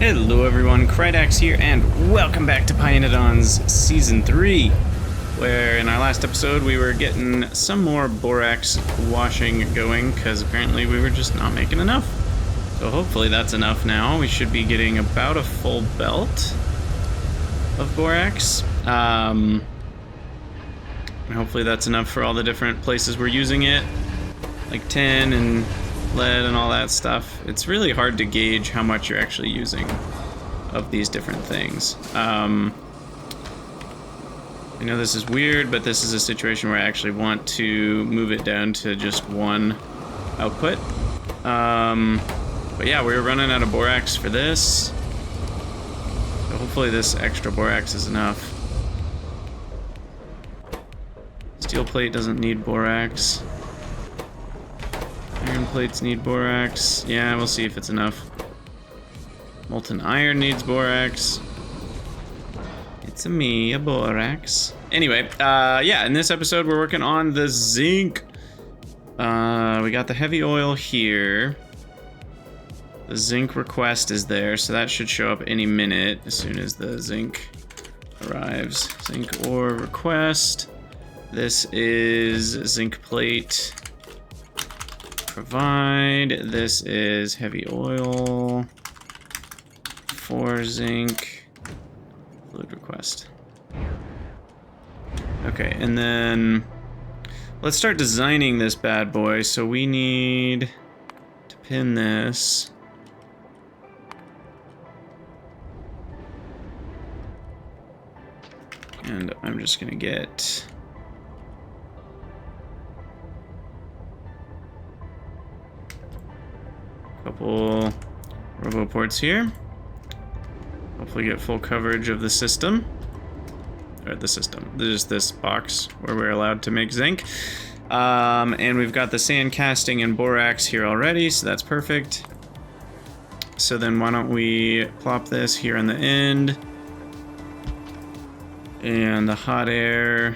Hello everyone, Krydax here, and welcome back to pYanodon's Season 3, where in our last episode we were getting some more borax washing going, because apparently we were just not making enough. So hopefully that's enough now. We should be getting about a full belt of borax. And hopefully that's enough for all the different places we're using it, like tin and lead and all that stuff. It's really hard to gauge how much you're actually using of these different things. I know this is weird, but this is a situation where I actually want to move it down to just one output. But yeah, we were running out of borax for this. So hopefully this extra borax is enough. Steel plate doesn't need borax. Iron plates need borax. Yeah, we'll see if it's enough. Molten iron needs borax. It's a borax. Anyway, yeah, in this episode we're working on the zinc. We got the heavy oil here. The zinc request is there, so that should show up any minute as soon as the zinc arrives. Zinc ore request. This is zinc plate. Provide. This is heavy oil. 4 zinc. Fluid request. Okay, and then let's start designing this bad boy. So we need to pin this. And I'm just gonna get couple robo ports here. Hopefully get full coverage of the system. Or the system. There's this box where we're allowed to make zinc. And we've got the sand casting and borax here already, so that's perfect. So then why don't we plop this here on the end. And the hot air.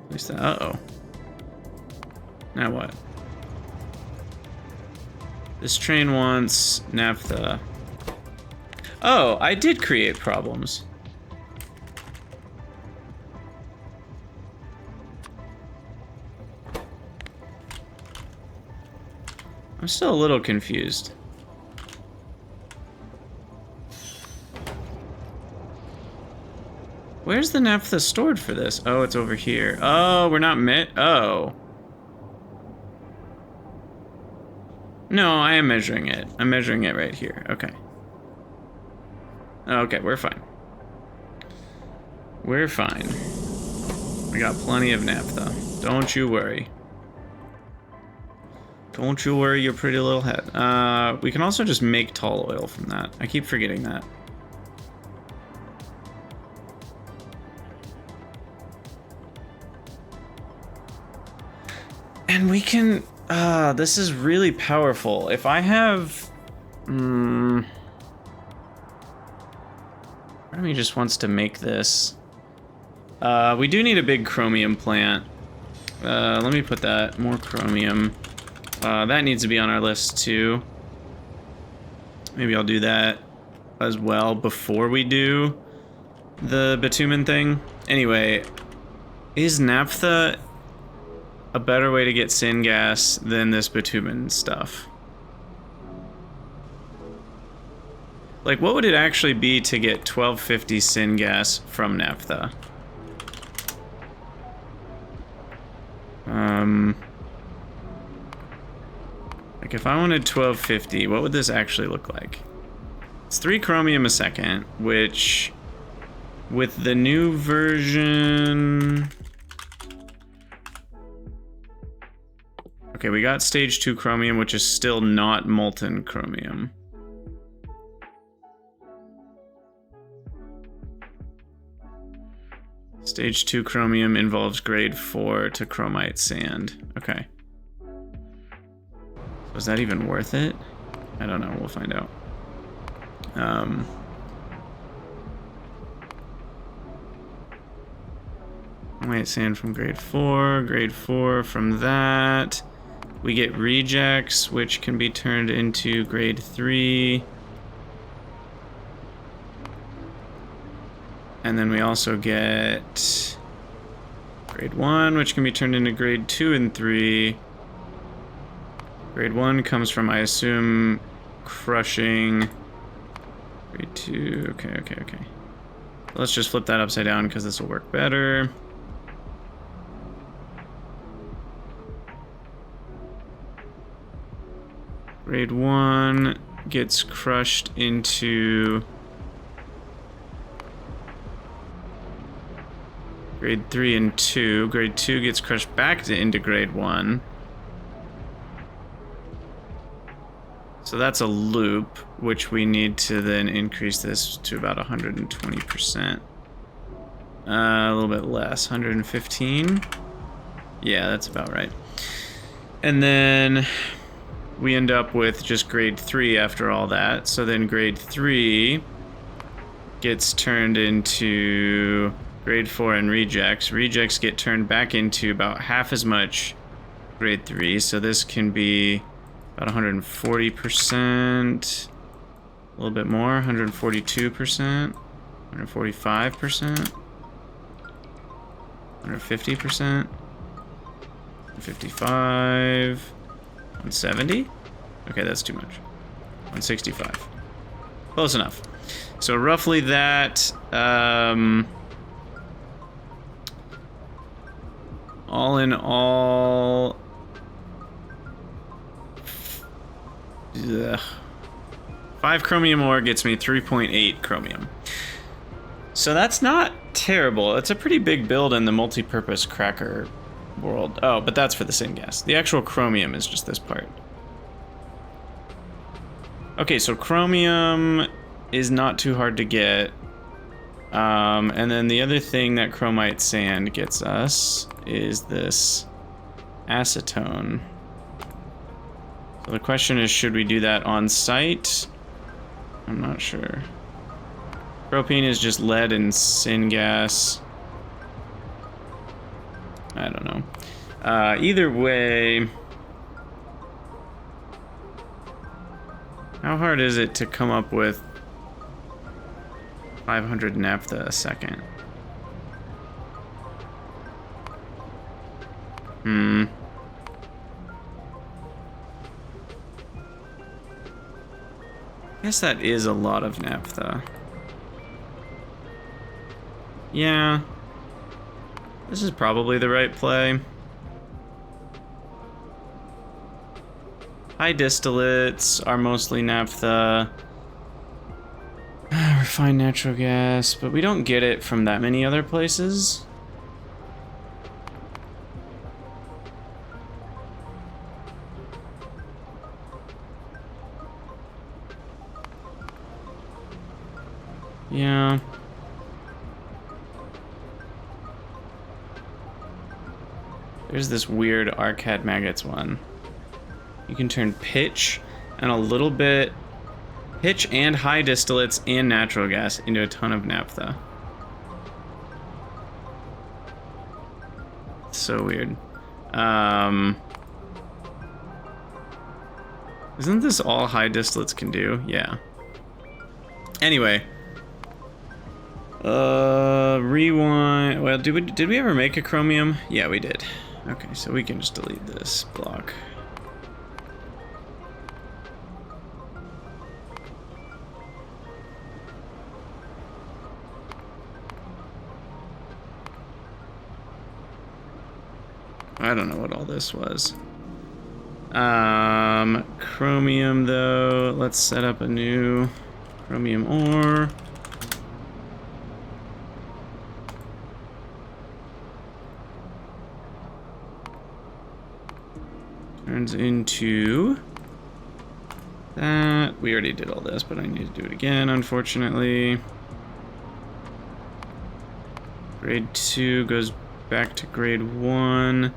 Place that. Uh-oh. Now what? This train wants naphtha. Oh, I did create problems. I'm still a little confused. Where's the naphtha stored for this? Oh, it's over here. Oh, we're not Oh. No, I am measuring it. I'm measuring it right here. Okay. Okay, we're fine. We're fine. We got plenty of naphtha. Don't you worry. Don't you worry your pretty little head. We can also just make tall oil from that. I keep forgetting that. And we can... this is really powerful. If I have... part of me just wants to make this. We do need a big chromium plant. Let me put that. More chromium. That needs to be on our list too. Maybe I'll do that as well before we do the bitumen thing. Anyway, is naphtha a better way to get syngas than this bitumen stuff? Like, what would it actually be to get 1250 syngas from naphtha? Like, if I wanted 1250, what would this actually look like? It's 3 chromium a second, which, with the new version... Okay, we got stage 2 chromium, which is still not molten chromium. Stage 2 chromium involves grade 4 to chromite sand. Okay. So is that even worth it? I don't know, we'll find out. Chromite sand from grade 4 from that. We get rejects, which can be turned into grade 3. And then we also get grade 1, which can be turned into grade 2 and 3. Grade 1 comes from, I assume, crushing. Grade 2, okay. Let's just flip that upside down because this will work better. Grade 1 gets crushed into grade 3 and 2. Grade 2 gets crushed back into grade 1. So that's a loop, which we need to then increase this to about 120%. A little bit less, 115. Yeah, that's about right. And then we end up with just grade 3 after all that. So then grade 3 gets turned into grade 4 and rejects. Rejects get turned back into about half as much grade 3. So this can be about 140%, a little bit more, 142%, 145%, 150%, 155, 170? Okay, that's too much. 165. Close enough. So roughly that, all in all, 5 chromium ore gets me 3.8 chromium. So that's not terrible. It's a pretty big build in the multi-purpose cracker world. Oh, but that's for the syngas. The actual chromium is just this part. Okay, so chromium is not too hard to get. And then the other thing that chromite sand gets us is this acetone. So the question is, should we do that on site? I'm not sure. Propene is just lead and syngas. I don't know. Either way, how hard is it to come up with 500 naphtha a second? I guess that is a lot of naphtha. Yeah. This is probably the right play. High distillates are mostly naphtha. Refined natural gas, but we don't get it from that many other places. Yeah. There's this weird Arcad Maggots one. You can turn pitch and a little bit, pitch and high distillates and natural gas into a ton of naphtha. So weird. Isn't this all high distillates can do? Yeah. Anyway. Rewind. Well, did we ever make a chromium? Yeah, we did. Okay, so we can just delete this block. I don't know what all this was. Chromium though, let's set up a new chromium ore. Turns into that. We already did all this, but I need to do it again, unfortunately. Grade 2 goes back to grade 1.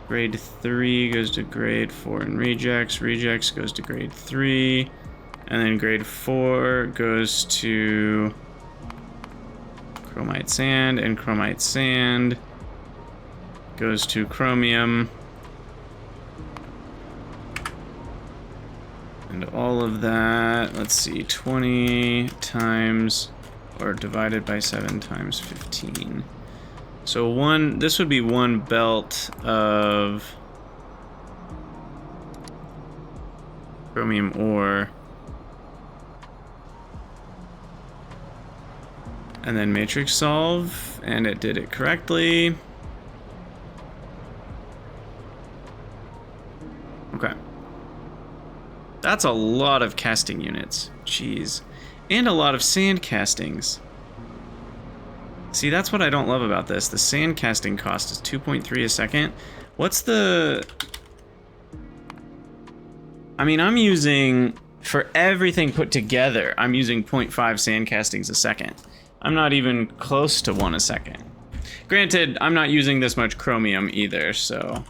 Grade 3 goes to grade 4 and rejects. Rejects goes to grade 3. And then grade 4 goes to chromite sand, and chromite sand goes to chromium. And all of that, let's see, 20 times, or divided by 7 times 15. So this would be one belt of chromium ore. And then matrix solve, and it did it correctly. Okay. That's a lot of casting units. Jeez. And a lot of sand castings. See, that's what I don't love about this. The sand casting cost is 2.3 a second. What's the... I mean, I'm using, for everything put together, I'm using 0.5 sand castings a second. I'm not even close to 1 a second. Granted, I'm not using this much chromium either, so...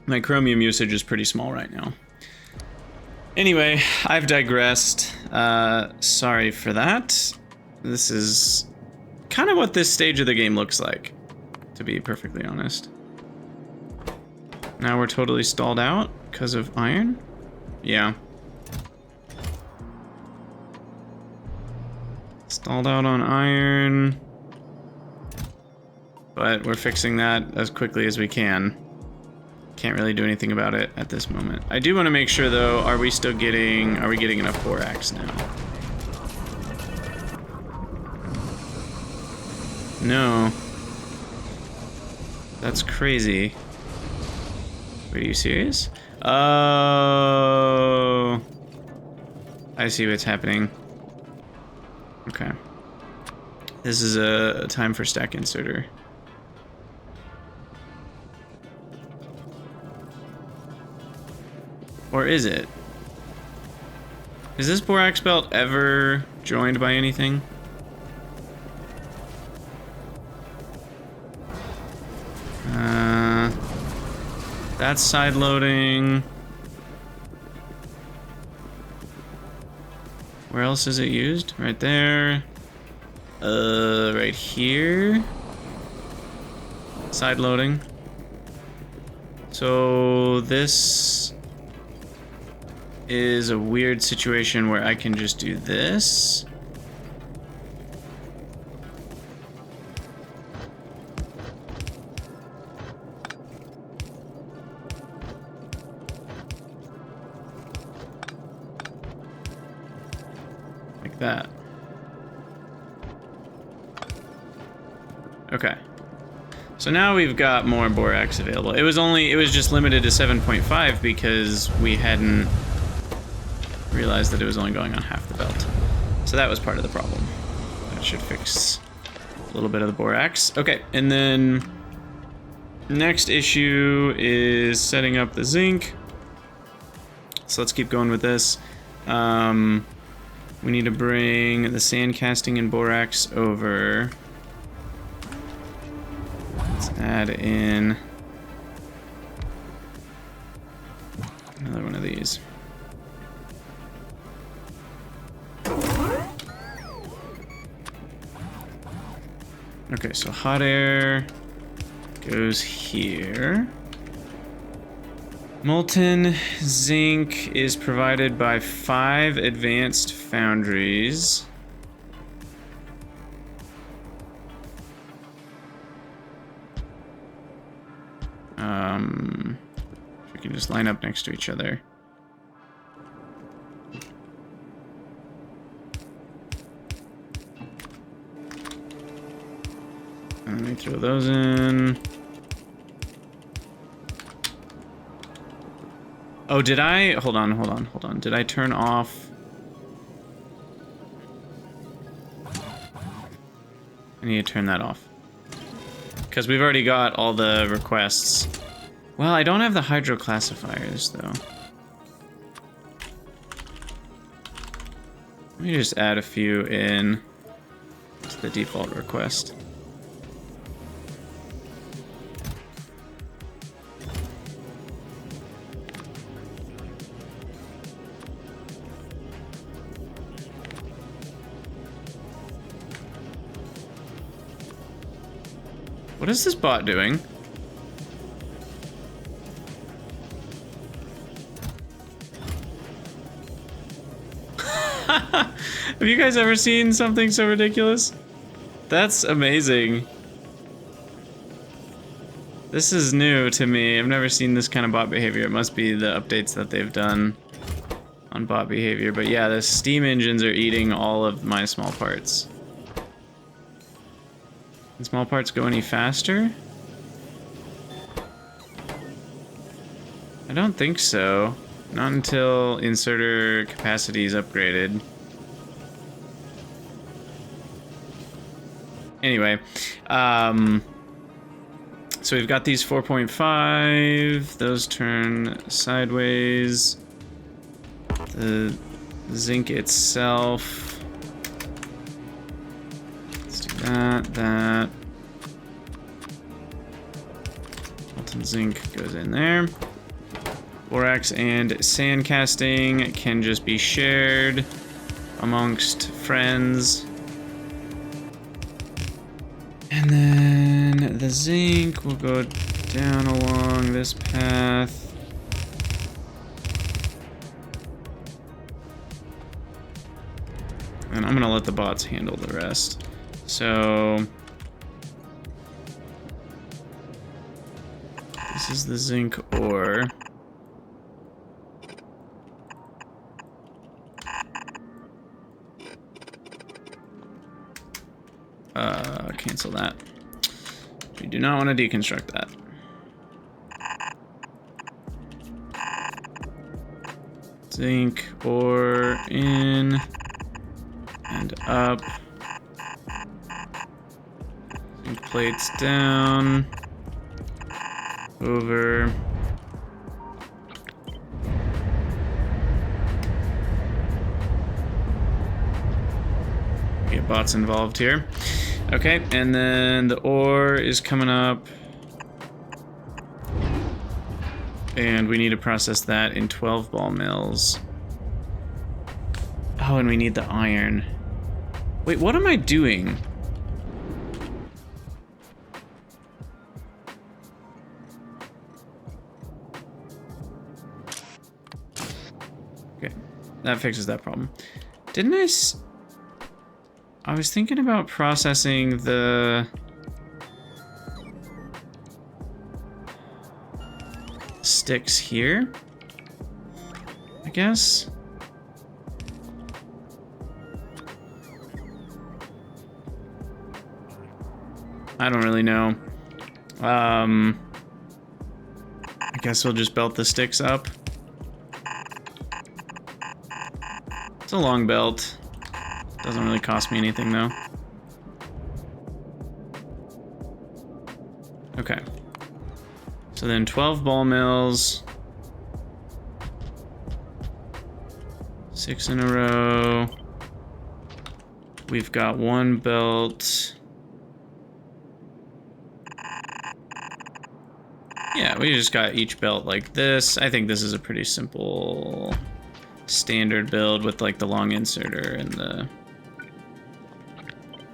My chromium usage is pretty small right now. Anyway, I've digressed. Sorry for that. This is kind of what this stage of the game looks like, to be perfectly honest. Now we're totally stalled out because of iron? Yeah. Stalled out on iron. But we're fixing that as quickly as we can. Can't really do anything about it at this moment. I do want to make sure though, are we getting enough borax now? No. That's crazy. Wait, are you serious? Oh. I see what's happening. Okay. This is a time for stack inserter. Or is it? Is this borax belt ever joined by anything? That's side loading. Where else is it used? Right there. Right here. Side loading. So this is a weird situation where I can just do this. Like that. Okay. So now we've got more borax available. It was just limited to 7.5 because we hadn't realized that it was only going on half the belt. So that was part of the problem. That should fix a little bit of the borax. Okay, and then next issue is setting up the zinc. So let's keep going with this. We need to bring the sand casting and borax over. Let's add in another one of these. Okay, so hot air goes here. Molten zinc is provided by 5 advanced foundries. We can just line up next to each other. Let me throw those in. Oh, did I? Hold on. Did I turn off? I need to turn that off. Because we've already got all the requests. Well, I don't have the hydro classifiers, though. Let me just add a few in to the default request. What is this bot doing? Have you guys ever seen something so ridiculous? That's amazing. This is new to me. I've never seen this kind of bot behavior. It must be the updates that they've done on bot behavior. But yeah, the steam engines are eating all of my small parts. Can small parts go any faster? I don't think so. Not until inserter capacity is upgraded. Anyway, so we've got these 4.5, those turn sideways. The zinc itself, let's do that. Molten zinc goes in there. Borax and sand casting can just be shared amongst friends. And then the zinc will go down along this path. And I'm gonna let the bots handle the rest. So this is the zinc ore. Cancel that. We do not want to deconstruct that. Zinc ore in and up. Zinc plates down. Over. Get bots involved here. Okay, and then the ore is coming up. And we need to process that in 12 ball mills. Oh, and we need the iron. Wait, what am I doing? Okay, that fixes that problem. Didn't I was thinking about processing the sticks here, I guess. I don't really know. I guess we'll just belt the sticks up. It's a long belt. Doesn't really cost me anything though. Okay. So then 12 ball mills. 6 in a row. We've got one belt. Yeah, we just got each belt like this. I think this is a pretty simple standard build with like the long inserter and the,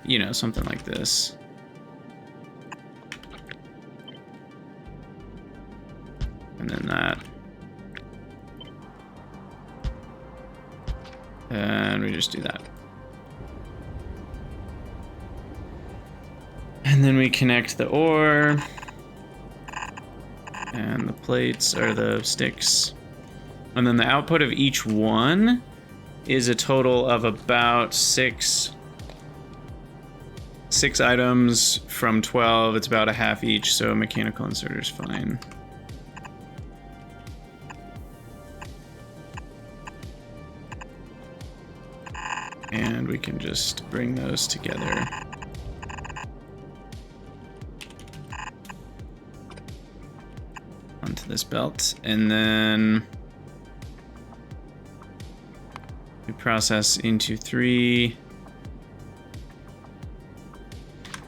you know, something like this. And then that. And we just do that. And then we connect the ore. And the plates are the sticks. And then the output of each one is a total of about six items from 12. It's about a half each, so a mechanical inserter is fine. And we can just bring those together. Onto this belt, and then we process into 3.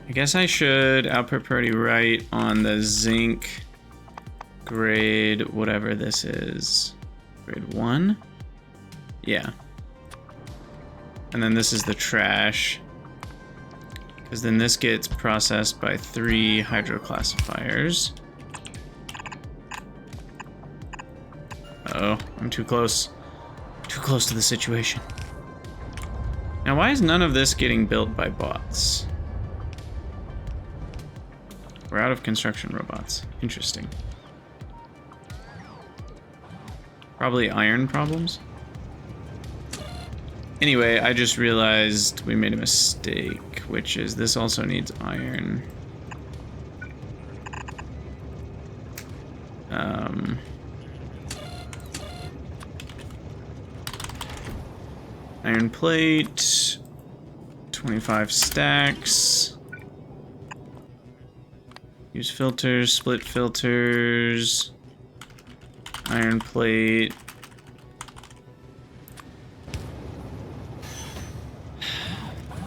I guess I should output priority right on the zinc grade, whatever this is. Grade 1? Yeah. And then this is the trash. Because then this gets processed by 3 hydroclassifiers. Uh-oh, I'm too close. Too close to the situation. Now, why is none of this getting built by bots? We're out of construction robots. Interesting. Probably iron problems. Anyway, I just realized we made a mistake, which is this also needs iron. Iron plate, 25 stacks. Use filters, split filters, iron plate.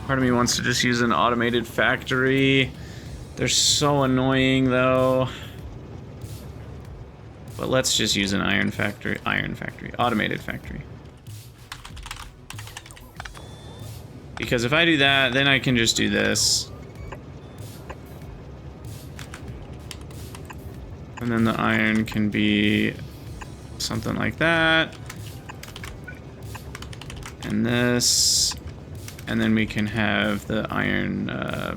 Part of me wants to just use an automated factory. They're so annoying though. But let's just use an automated factory. Because if I do that, then I can just do this. And then the iron can be something like that. And this. And then we can have the iron, I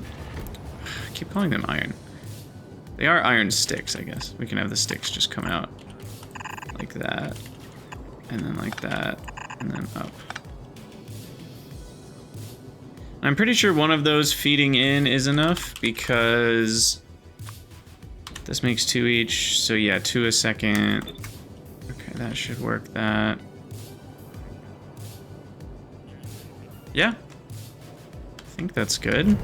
keep calling them iron. They are iron sticks, I guess. We can have the sticks just come out like that. And then like that. And then up. I'm pretty sure one of those feeding in is enough because this makes 2 each. So yeah, 2 a second. Okay, that should work that. Yeah. I think that's good.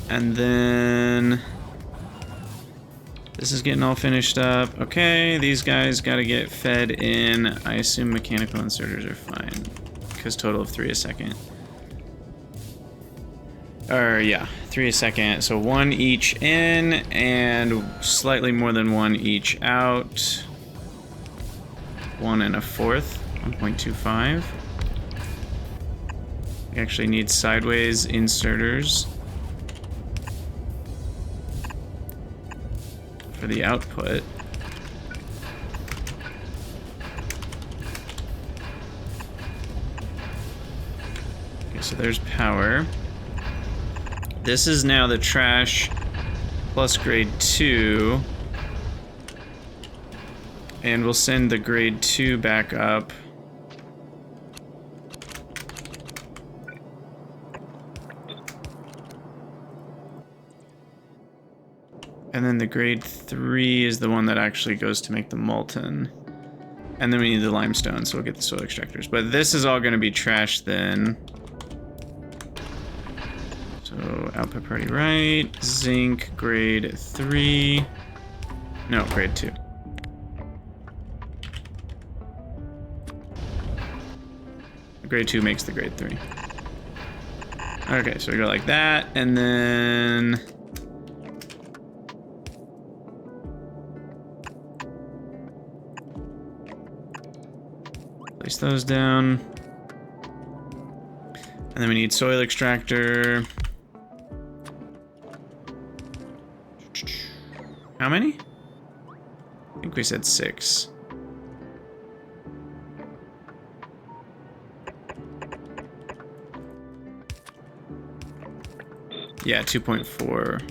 And then this is getting all finished up. Okay, these guys gotta get fed in. I assume mechanical inserters are fine because total of 3 a second. Or yeah, 3 a second. So 1 each in and slightly more than 1 each out. 1 1/4, 1.25. We actually need sideways inserters for the output. Okay, so there's power. This is now the trash plus grade 2. And we'll send the grade 2 back up. And then the grade 3 is the one that actually goes to make the molten. And then we need the limestone, so we'll get the soil extractors. But this is all going to be trash then. So output party right, zinc grade 3. No, grade 2. Grade 2 makes the grade 3. Okay, so we go like that, and then place those down. And then we need soil extractor. How many? I think we said 6. Yeah, 2.4.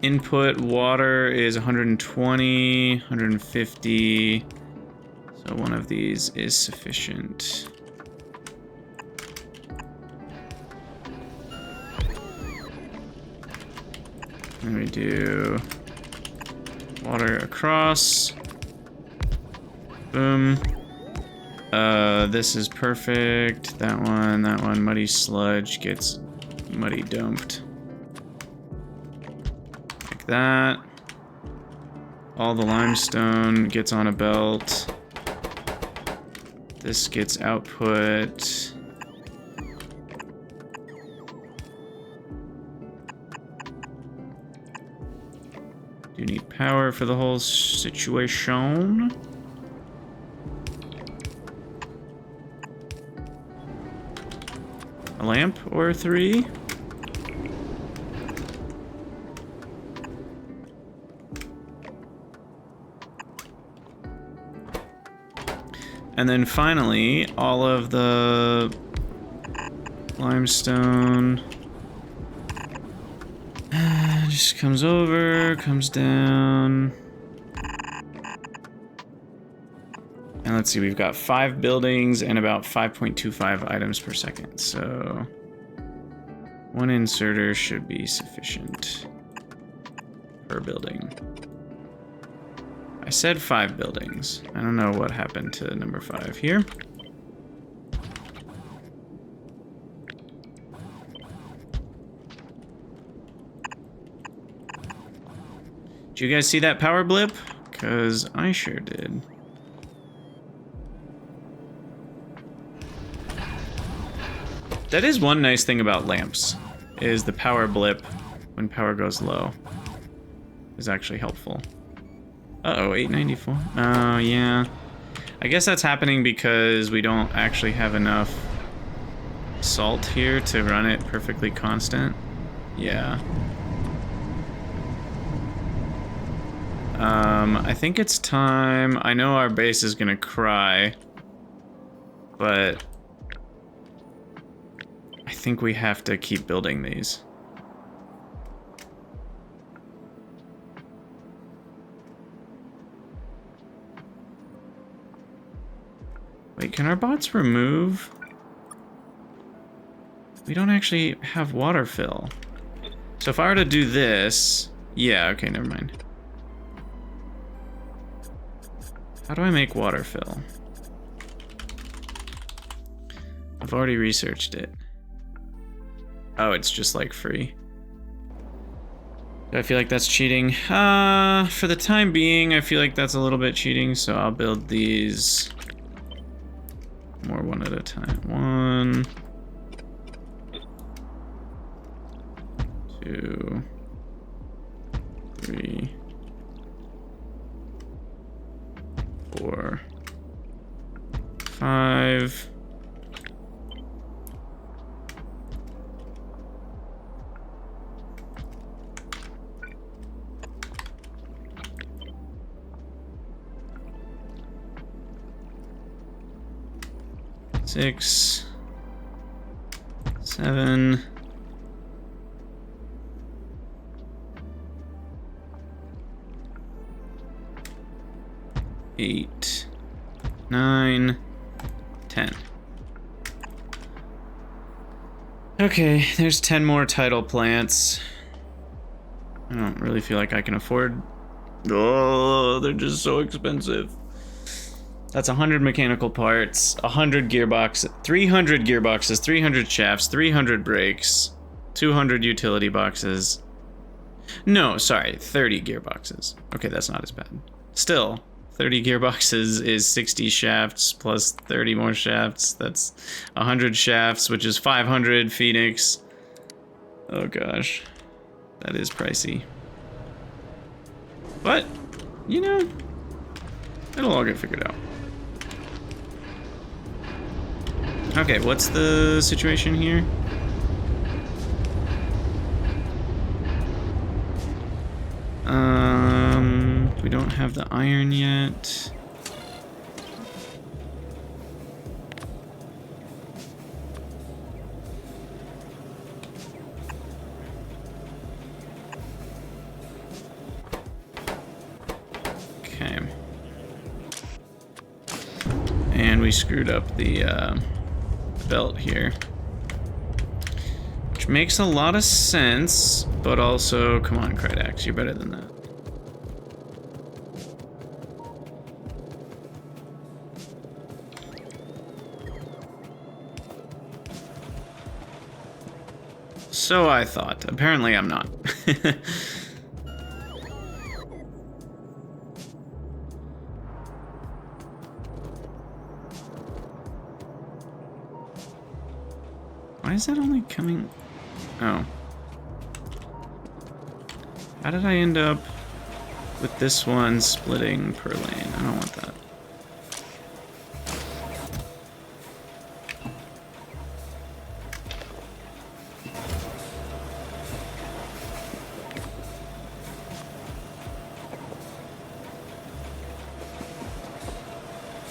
Input water is 120, 150. So one of these is sufficient. And we do water across. Boom. This is perfect. That one. Muddy sludge gets muddy dumped. Like that. All the limestone gets on a belt. This gets output. Do need power for the whole situation. A lamp or 3? And then finally, all of the Limestone. Just comes over, comes down. And let's see, we've got 5 buildings and about 5.25 items per second. So 1 inserter should be sufficient per building. I said 5 buildings. I don't know what happened to number 5 here. Did you guys see that power blip? Because I sure did. That is one nice thing about lamps, is the power blip when power goes low is actually helpful. Uh-oh, 894. Oh, yeah. I guess that's happening because we don't actually have enough salt here to run it perfectly constant. Yeah. I think it's time. I know our base is gonna cry, but I think we have to keep building these. Wait, can our bots remove? We don't actually have water fill. So if I were to do this, yeah, okay, never mind. How do I make water fill? I've already researched it. Oh, it's just like free. Do I feel like that's cheating? For the time being, I feel like that's a little bit cheating, so I'll build these more one at a time. 1, 2, 3, 4, 5. Six, 7, 8, 9, 10. Okay, there's 10 more tidal plants. I don't really feel like I can afford. Oh, they're just so expensive. That's 100 mechanical parts, 100 gearboxes, 300 gearboxes, 300 shafts, 300 brakes, 200 utility boxes. No, sorry, 30 gearboxes. Okay, that's not as bad. Still, 30 gearboxes is 60 shafts plus 30 more shafts. That's 100 shafts, which is 500 Phoenix. Oh gosh, that is pricey. But, you know, it'll all get figured out. Okay, what's the situation here? We don't have the iron yet. Okay. And we screwed up the belt here, which makes a lot of sense, but also, come on, Krydax, you're better than that. So I thought. Apparently I'm not. Why is that only coming? Oh. How did I end up with this one splitting per lane? I don't want that.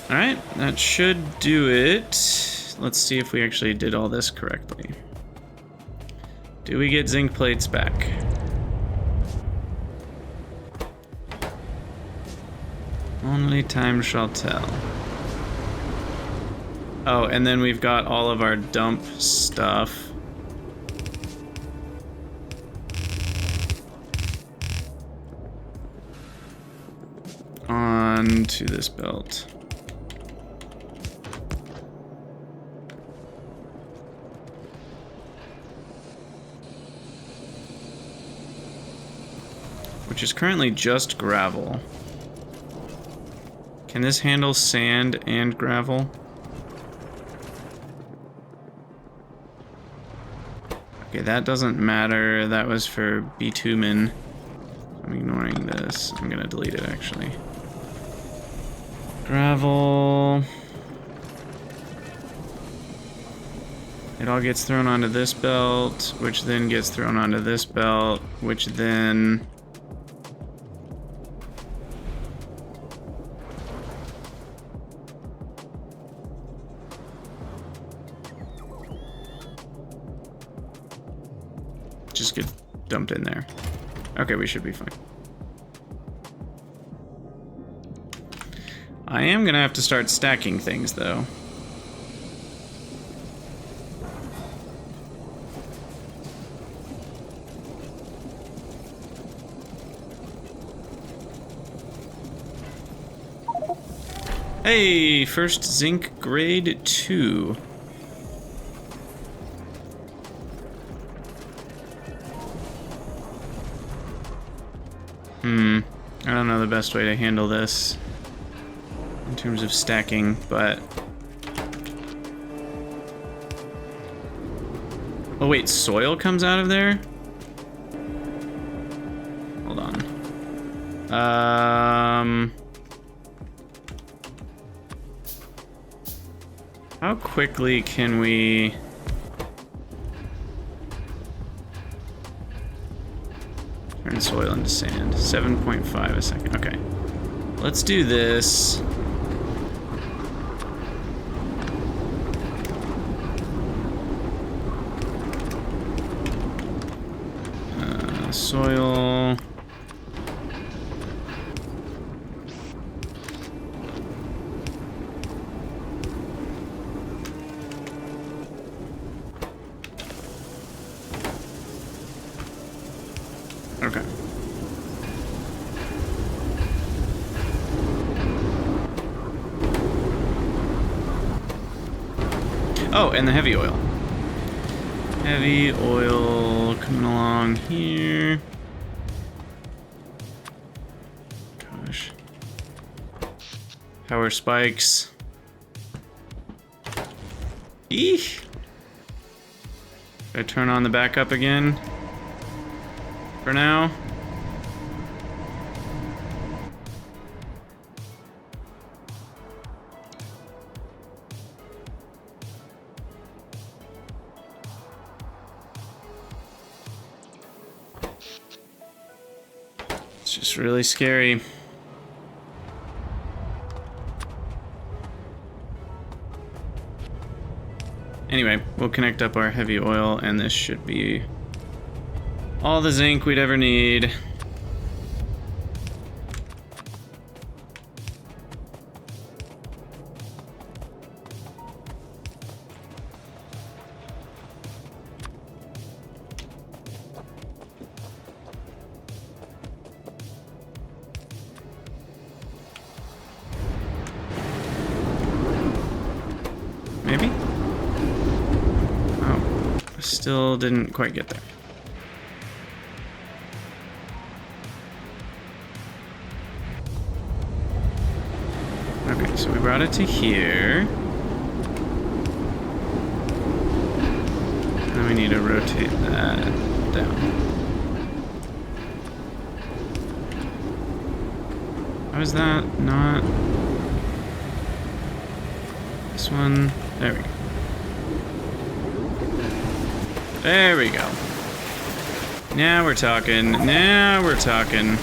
Alright, that should do it. Let's see if we actually did all this correctly. Do we get zinc plates back? Only time shall tell. Oh, and then we've got all of our dump stuff. Onto this belt. Which is currently just gravel. Can this handle sand and gravel? Okay, that doesn't matter. That was for bitumen. I'm ignoring this. I'm gonna delete it actually. Gravel. It all gets thrown onto this belt, which then gets thrown onto this belt, which then... just get dumped in there. Okay, we should be fine. I am gonna have to start stacking things though. Hey, first zinc grade 2. I don't know the best way to handle this in terms of stacking, but... Oh wait, soil comes out of there? Hold on. How quickly can we... turn soil into sand? 7.5 a second. Okay. Let's do this. Soil. Okay. Oh, and the heavy oil. Heavy oil coming along here. Gosh. Power spikes. Eesh. Should I turn on the backup again? For now. It's just really scary. Anyway, we'll connect up our heavy oil, and this should be all the zinc we'd ever need. Maybe? Oh, still didn't quite get there. Okay, so we brought it to here. Then we need to rotate that down. How is that not? This one, there we go. There we go. Now we're talking, now we're talking.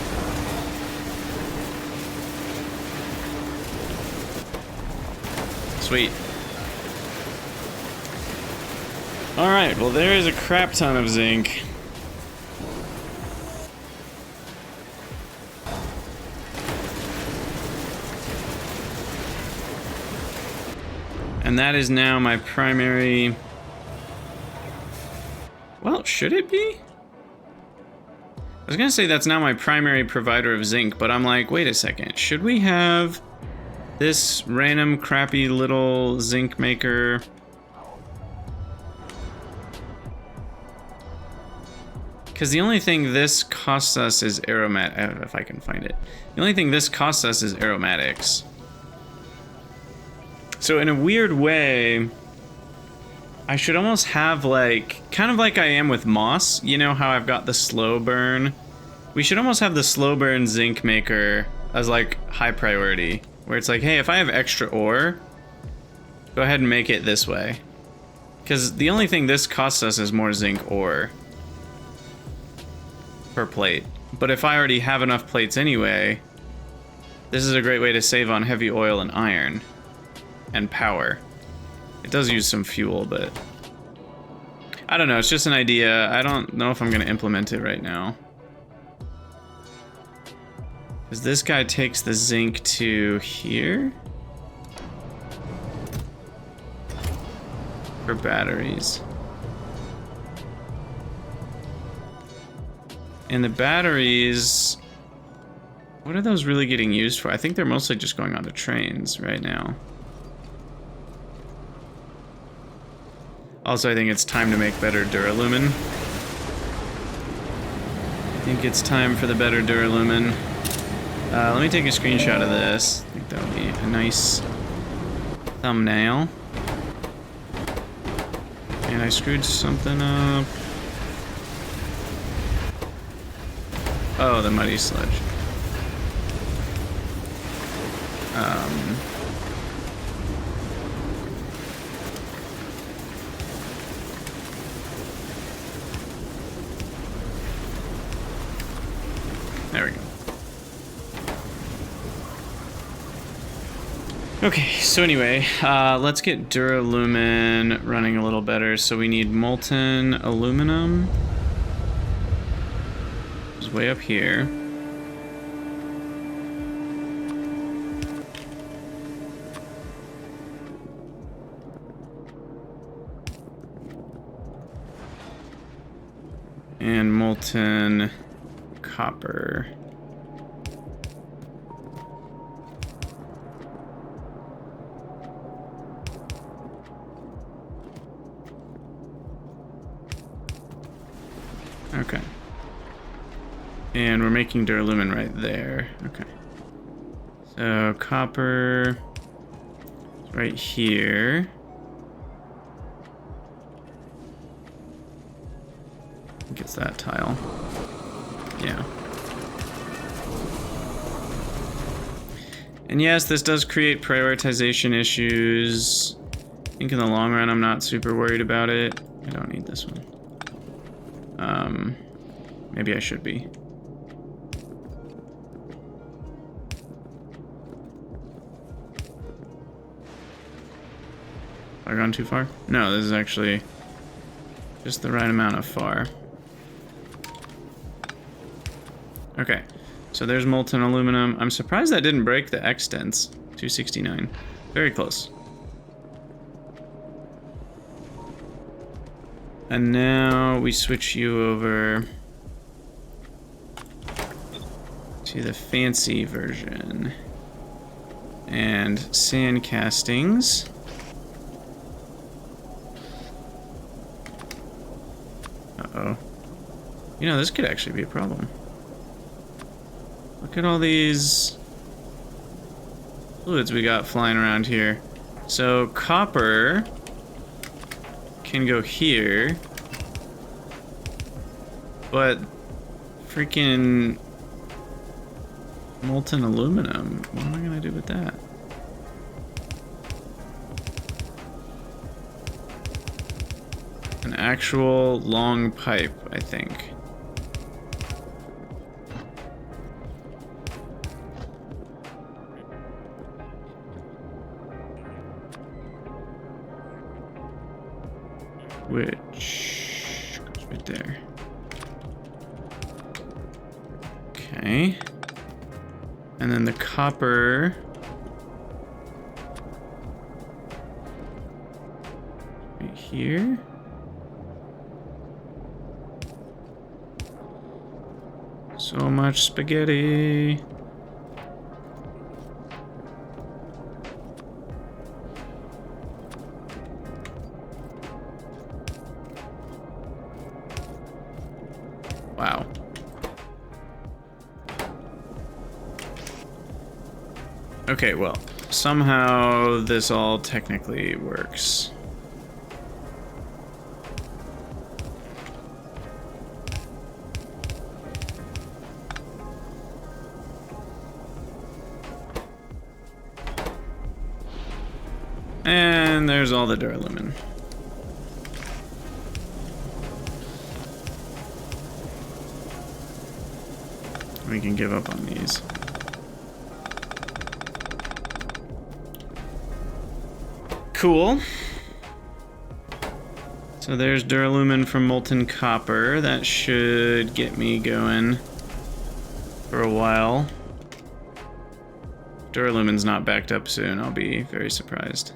Sweet. Alright, well there is a crap ton of zinc. And that is now my primary... Well, should it be? I was gonna say that's now my primary provider of zinc, but I'm like, wait a second. Should we have this random crappy little zinc maker? Because the only thing this costs us is aromat. I don't know if I can find it. The only thing this costs us is aromatics. So in a weird way, I should almost have like, kind of like I am with moss, you know how I've got the slow burn? We should almost have the slow burn zinc maker as like high priority, where it's like, hey, if I have extra ore, go ahead and make it this way. Because the only thing this costs us is more zinc ore per plate. But if I already have enough plates anyway, this is a great way to save on heavy oil and iron. And power. It does use some fuel, but I don't know, it's just an idea. I don't know if I'm gonna implement it right now. Because this guy takes the zinc to here? For batteries. And the batteries, what are those really getting used for? I think they're mostly just going onto trains right now. Also, I think it's time to make better duralumin. I think it's time for the better duralumin. Let me take a screenshot of this. I think that would be a nice thumbnail. And I screwed something up. Oh, the muddy sludge. There we go. Okay, so anyway, let's get duralumin running a little better. So we need molten aluminum. It's way up here. And molten copper. Okay. And we're making duralumin right there. Okay. So copper is right here. I think it's that tile. Yeah. And yes, this does create prioritization issues. I think in the long run, I'm not super worried about it. I don't need this one. Maybe I should be. Have I gone too far? No, this is actually just the right amount of far. Okay, so there's molten aluminum. I'm surprised that didn't break the extents. 269. Very close. And now we switch you over to the fancy version. And sand castings. Uh-oh. You know, this could actually be a problem. Look at all these fluids we got flying around here. So copper can go here, but freaking molten aluminum, what am I gonna do with that? An actual long pipe, I think. which goes right there. Okay. And then the copper. Right here. So much spaghetti. Wow. Okay, well, somehow this all technically works. And there's all the duralumin. We can give up on these. Cool. So there's duralumin from molten copper. That should get me going for a while. Duralumin's not backed up soon. I'll be very surprised.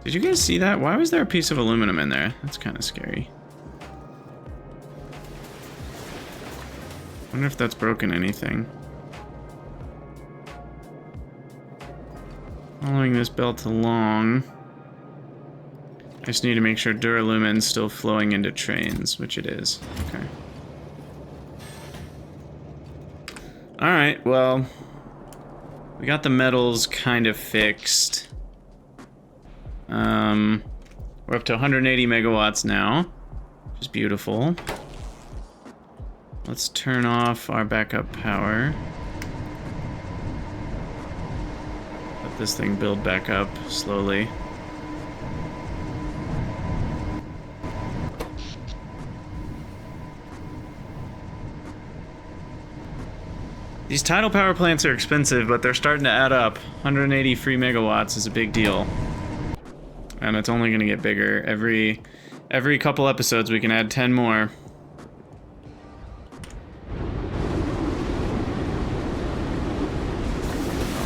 Did you guys see that? Why was there a piece of aluminum in there? That's kind of scary. Wonder if that's broken anything. Following this belt along. I just need to make sure duralumin's still flowing into trains, which it is. Okay. Alright, well, we got the metals kind of fixed. We're up to 180 megawatts now, which is beautiful. Let's turn off our backup power. Let this thing build back up slowly. These tidal power plants are expensive, but they're starting to add up. 180 free megawatts is a big deal. And it's only going to get bigger. Every couple episodes we can add 10 more. Oh,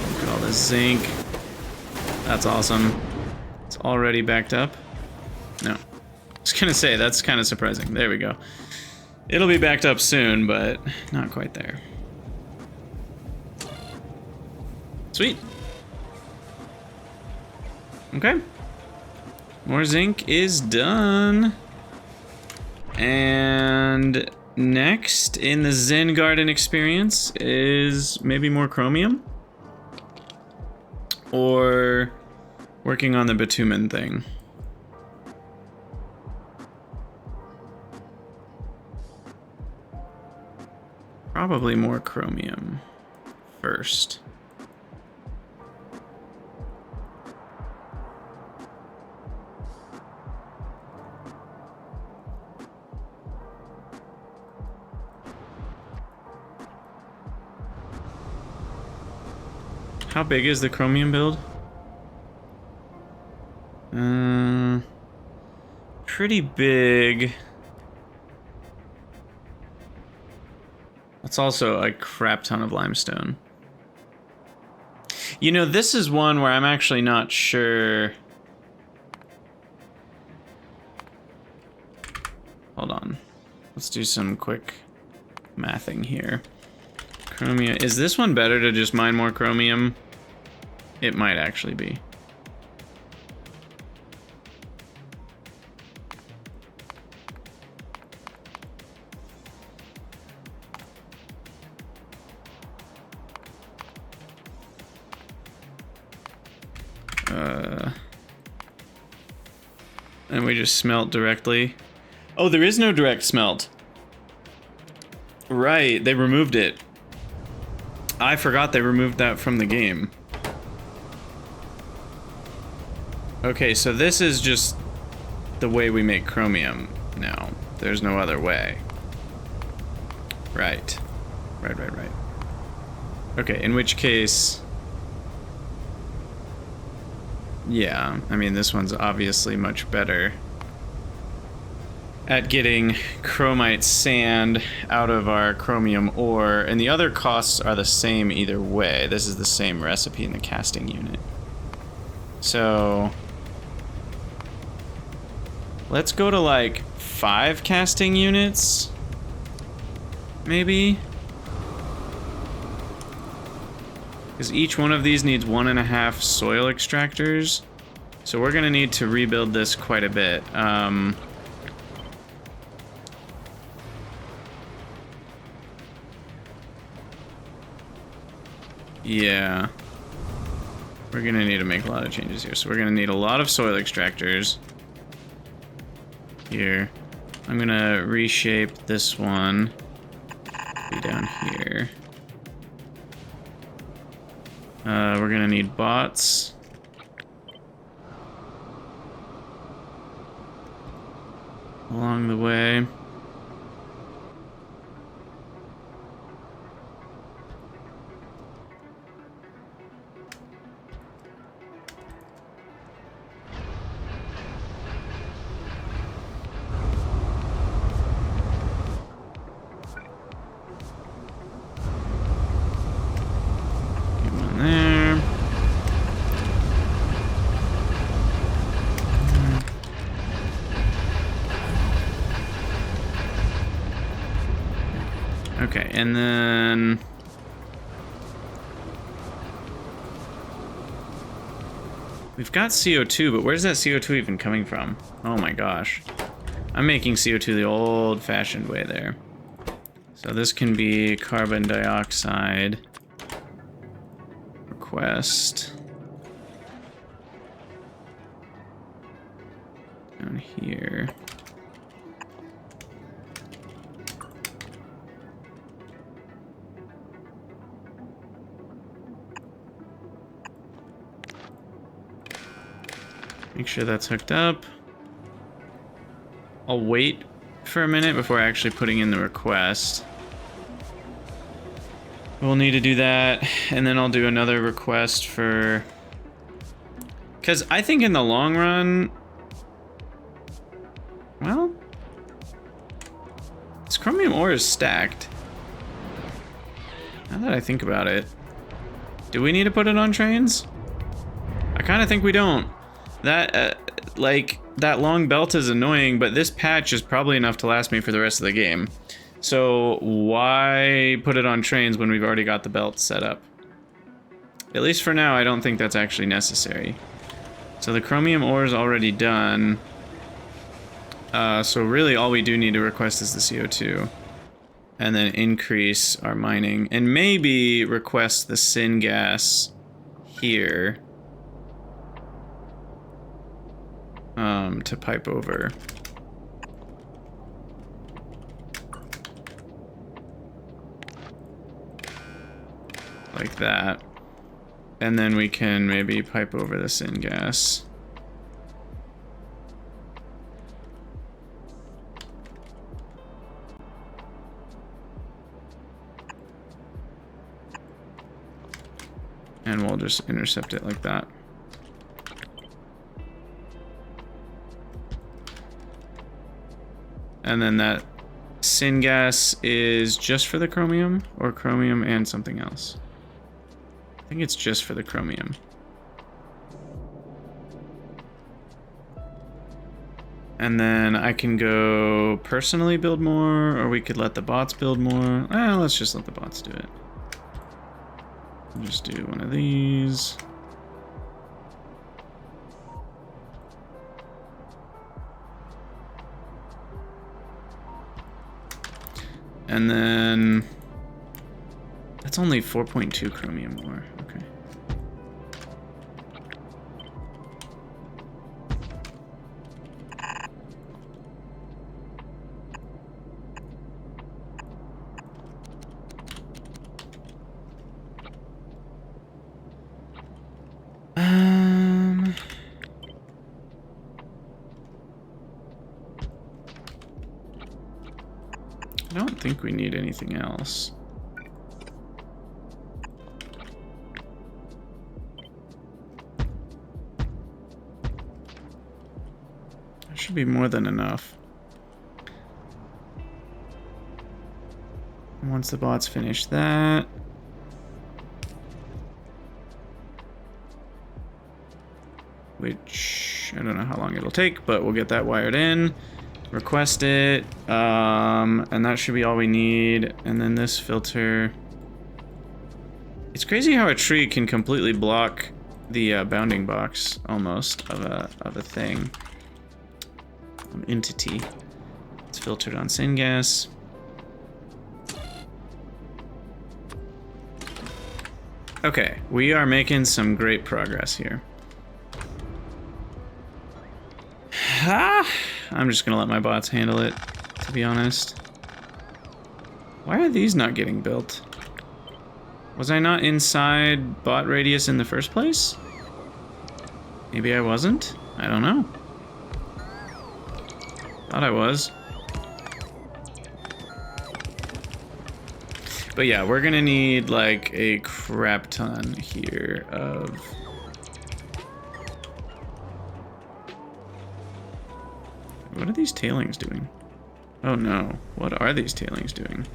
look at all this zinc. That's awesome. It's already backed up. No. I was going to say, that's kind of surprising. There we go. It'll be backed up soon, but not quite there. Sweet. Okay. More zinc is done. And next in the Zen Garden experience is maybe more chromium? Or working on the bitumen thing. Probably more chromium first. How big is the chromium build? Pretty big. That's also a crap ton of limestone. You know, this is one where I'm actually not sure. Hold on. Let's do some quick mathing here. Chromium. Is this one better to just mine more chromium? It might actually be. And we just smelt directly. Oh, there is no direct smelt. Right, they removed it. I forgot they removed that from the game. Okay, so this is just the way we make chromium now. There's no other way. Right. Right. Okay, in which case... Yeah, I mean, this one's obviously much better at getting chromite sand out of our chromium ore, and the other costs are the same either way. This is the same recipe in the casting unit. So let's go to like 5 casting units, maybe? Because each one of these needs 1.5 soil extractors. So we're gonna need to rebuild this quite a bit. Yeah. We're gonna need to make a lot of changes here. So we're gonna need a lot of soil extractors. Here. I'm gonna reshape this one. Be down here. We're gonna need bots. Along the way. Okay, and then... We've got CO2, but where's that CO2 even coming from? Oh my gosh. I'm making CO2 the old-fashioned way there. So this can be carbon dioxide. Request. Down here. Make sure that's hooked up. I'll wait for a minute before actually putting in the request. We'll need to do that, and then I'll do another request for... Because I think in the long run... Well... This chromium ore is stacked. Now that I think about it. Do we need to put it on trains? I kind of think we don't. That, that long belt is annoying, but this patch is probably enough to last me for the rest of the game. So why put it on trains when we've already got the belt set up? At least for now, I don't think that's actually necessary. So the chromium ore is already done. So really all we do need to request is the CO2. And then increase our mining. And maybe request the syngas here. To pipe over. Like that. And then we can maybe pipe over the syngas. And we'll just intercept it like that. And then that syngas is just for the chromium, or chromium and something else? I think it's just for the chromium. And then I can go personally build more, or we could let the bots build more. Let's just let the bots do it. I'll just do one of these. And then that's only 4.2 chromium ore. Okay. I don't think we need anything else. That should be more than enough. And once the bots finish that, which I don't know how long it'll take, but we'll get that wired in, request it, and that should be all we need. And then this filter. It's crazy how a tree can completely block the bounding box almost of a thing, entity. It's filtered on syngas. Okay, we are making some great progress here. I'm just gonna let my bots handle it, to be honest. Why are these not getting built? Was I not inside bot radius in the first place? Maybe I wasn't? I don't know. Thought I was. But yeah, we're gonna need like a crap ton here of... What are these tailings doing? Oh no, what are these tailings doing?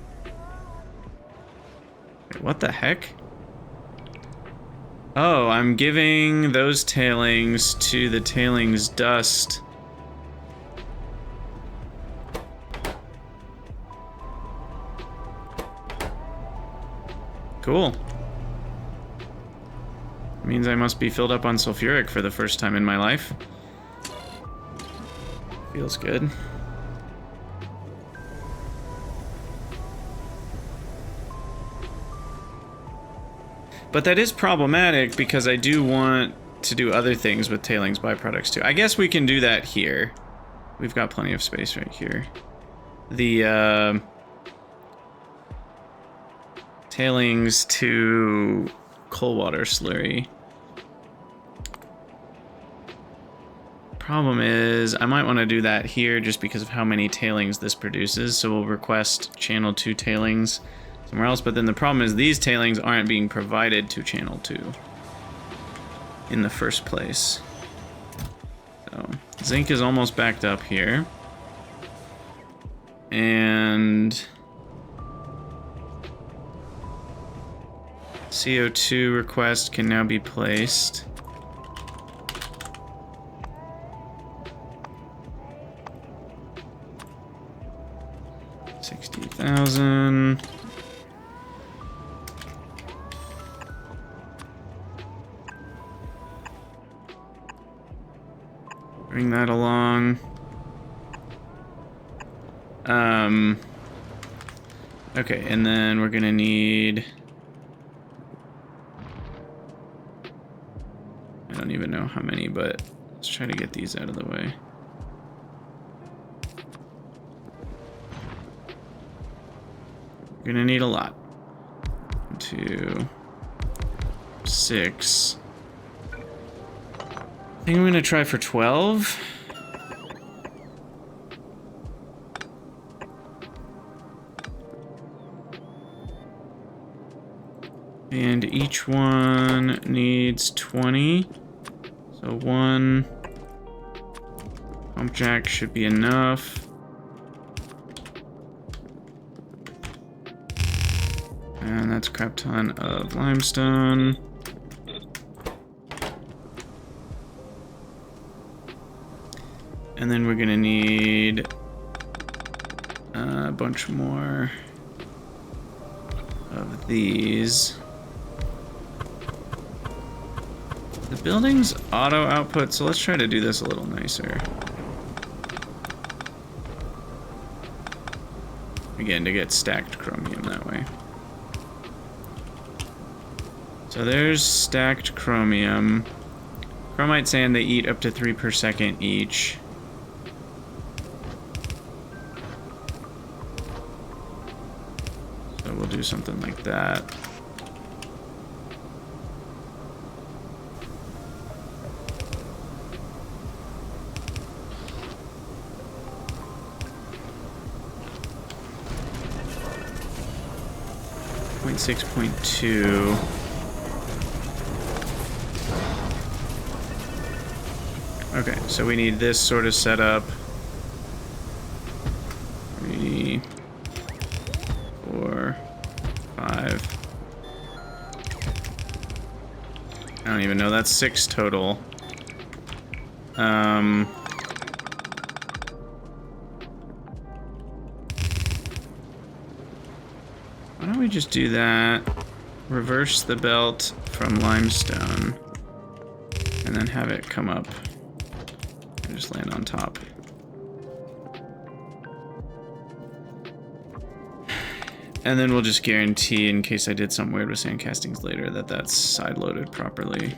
Wait, what the heck? Oh, I'm giving those tailings to the tailings dust. Cool. Means I must be filled up on sulfuric for the first time in my life. Feels good. But that is problematic because I do want to do other things with tailings byproducts too. I guess we can do that here. We've got plenty of space right here. The tailings to coal water slurry. Problem is, I might want to do that here just because of how many tailings this produces. So we'll request channel 2 tailings somewhere else. But then the problem is these tailings aren't being provided to channel 2 in the first place. So zinc is almost backed up here. And CO2 request can now be placed. $60,000. Bring that along. Okay, and then we're gonna need... I don't even know how many, but let's try to get these out of the way. We're gonna need a lot. 1, 2, 6. I think I'm gonna try for 12. And each one needs 20. So 1 pump jack should be enough. And that's a crap ton of limestone. And then we're gonna need a bunch more of these. The building's auto output, so let's try to do this a little nicer. Again, to get stacked chromium that way. So there's stacked chromium. Chromite sand, they eat up to 3 per second each. So we'll do something like that. Point 6.2. Okay, so we need this sort of setup. 3, 4, 5. I don't even know, that's 6 total. Why don't we just do that? Reverse the belt from limestone. And then have it come up. And just land on top. And then we'll just guarantee, in case I did something weird with sand castings later, that that's side-loaded properly.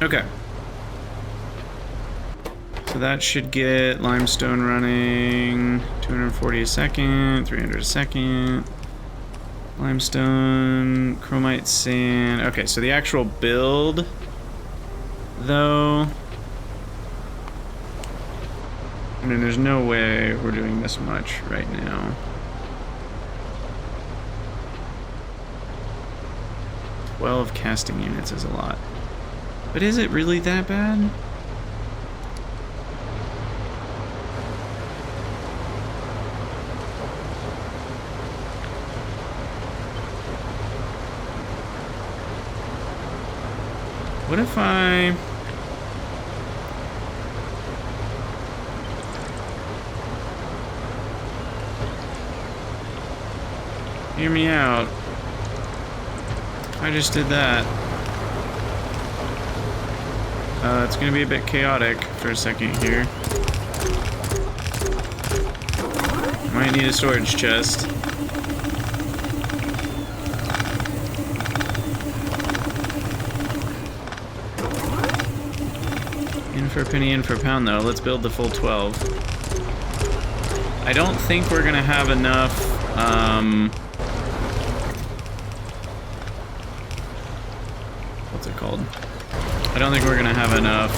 Okay. So that should get limestone running, 240 a second, 300 a second. Limestone, chromite, sand. Okay, so the actual build, though, I mean, there's no way we're doing this much right now. 12 casting units is a lot. But is it really that bad? What if I... Hear me out. I just did that. It's gonna be a bit chaotic for a second here. Might need a storage chest. In for a penny, in for a pound, though. Let's build the full 12. I don't think we're gonna have enough, what's it called? I don't think we're gonna have enough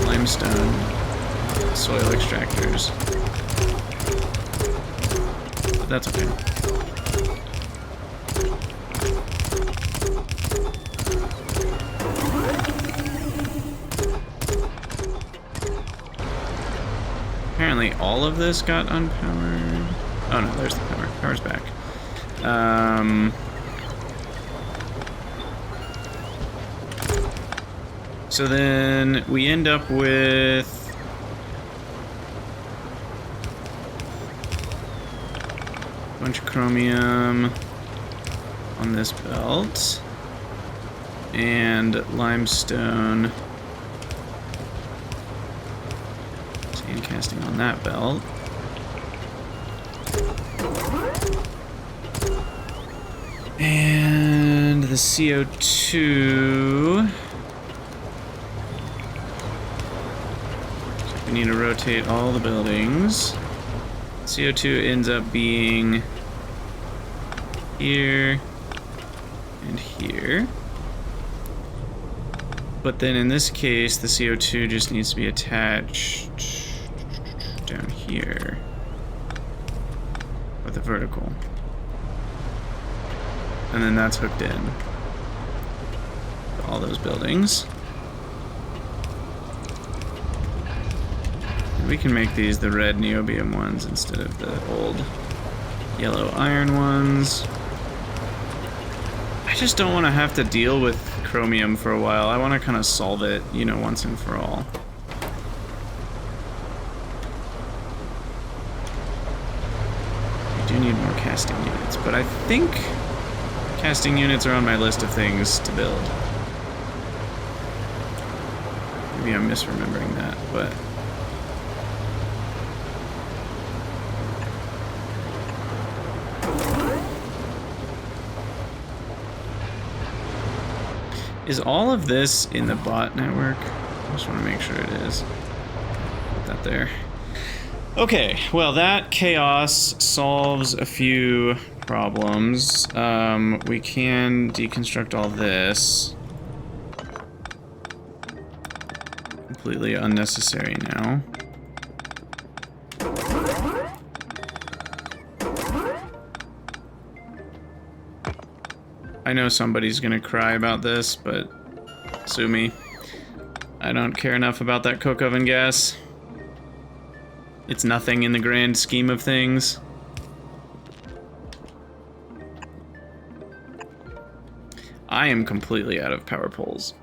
limestone soil extractors. But that's okay. Apparently all of this got unpowered. Oh no, there's the power. Power's back. So then we end up with a bunch of chromium on this belt and limestone sand casting on that belt. And the CO2. We need to rotate all the buildings. CO2 ends up being here and here. But then in this case, the CO2 just needs to be attached down here with a vertical. And then that's hooked in to all those buildings. We can make these the red niobium ones instead of the old yellow iron ones. I just don't want to have to deal with chromium for a while. I want to kind of solve it, you know, once and for all. We do need more casting units, but I think casting units are on my list of things to build. Maybe I'm misremembering that, but... Is all of this in the bot network? I just want to make sure it is. Put that there. Okay, well that chaos solves a few problems. We can deconstruct all this. Completely unnecessary now. I know somebody's gonna cry about this, but sue me. I don't care enough about that coke oven gas. It's nothing in the grand scheme of things. I am completely out of power poles.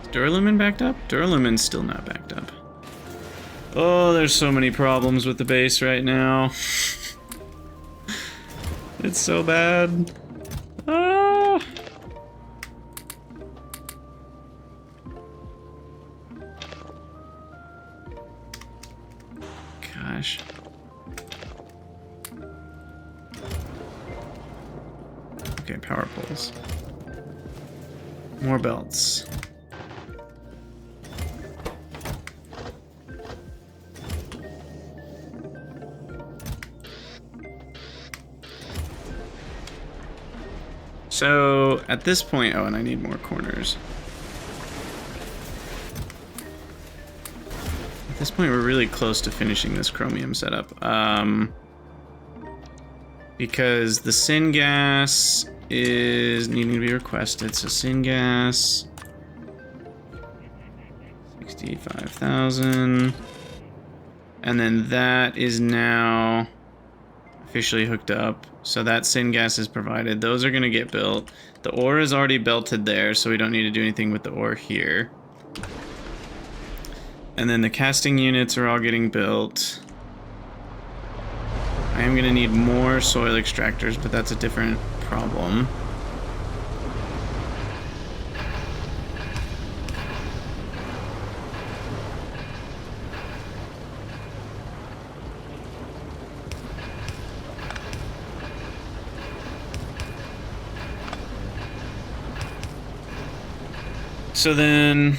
Is Duralumin backed up? Duralumin's still not backed up. Oh, there's so many problems with the base right now. It's so bad. Ah. Gosh. Okay, power poles. More belts. So, at this point, oh, and I need more corners. At this point, we're really close to finishing this chromium setup. Because the syngas is needing to be requested. So, syngas, 65,000. And then that is now officially hooked up. So that syngas is provided. Those are gonna get built. The ore is already belted there, so we don't need to do anything with the ore here. And then the casting units are all getting built. I am gonna need more soil extractors, but that's a different problem. So then,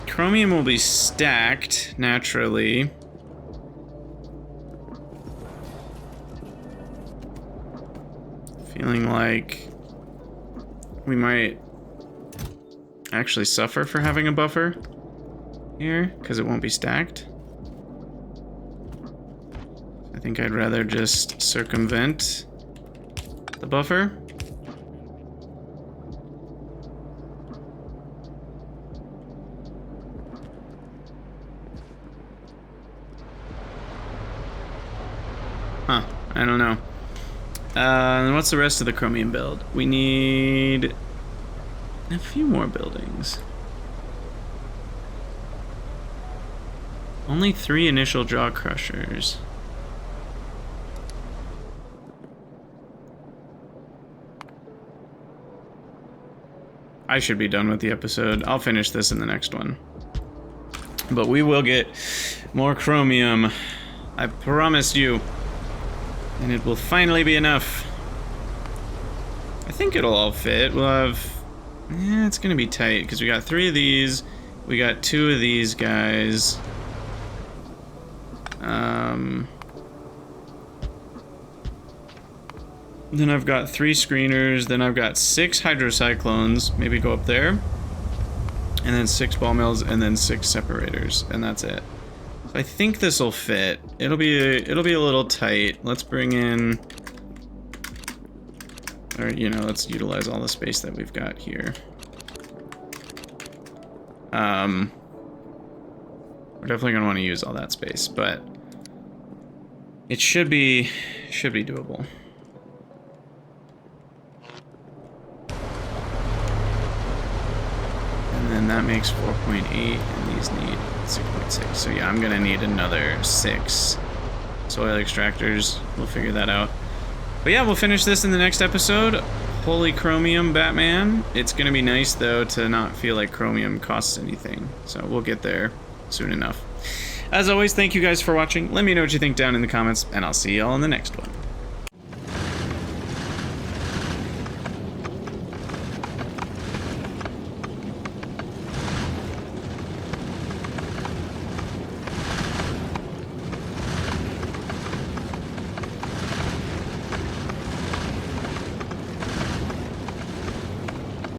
chromium will be stacked, naturally. Feeling like we might actually suffer for having a buffer here, because it won't be stacked. I think I'd rather just circumvent the buffer. Huh, I don't know. And what's the rest of the chromium build? We need a few more buildings. Only 3 initial jaw crushers. I should be done with the episode. I'll finish this in the next one. But we will get more chromium. I promise you. And it will finally be enough. I think it'll all fit. We'll have... yeah, it's gonna be tight, because we got 3 of these. We got 2 of these guys. Then I've got 3 screeners. Then I've got 6 hydrocyclones. Maybe go up there. And then 6 ball mills, and then 6 separators. And that's it. I think this will fit. It'll be a little tight. Let's bring in, or you know, let's utilize all the space that we've got here. We're definitely gonna want to use all that space, but it should be doable. And then that makes 4.8, and these need 6.6. So yeah, I'm gonna need another 6 soil extractors. We'll figure that out. But yeah, we'll finish this in the next episode. Holy chromium, Batman. It's gonna be nice though to not feel like chromium costs anything. So we'll get there soon enough. As always, thank you guys for watching. Let me know what you think down in the comments, and I'll see y'all in the next one.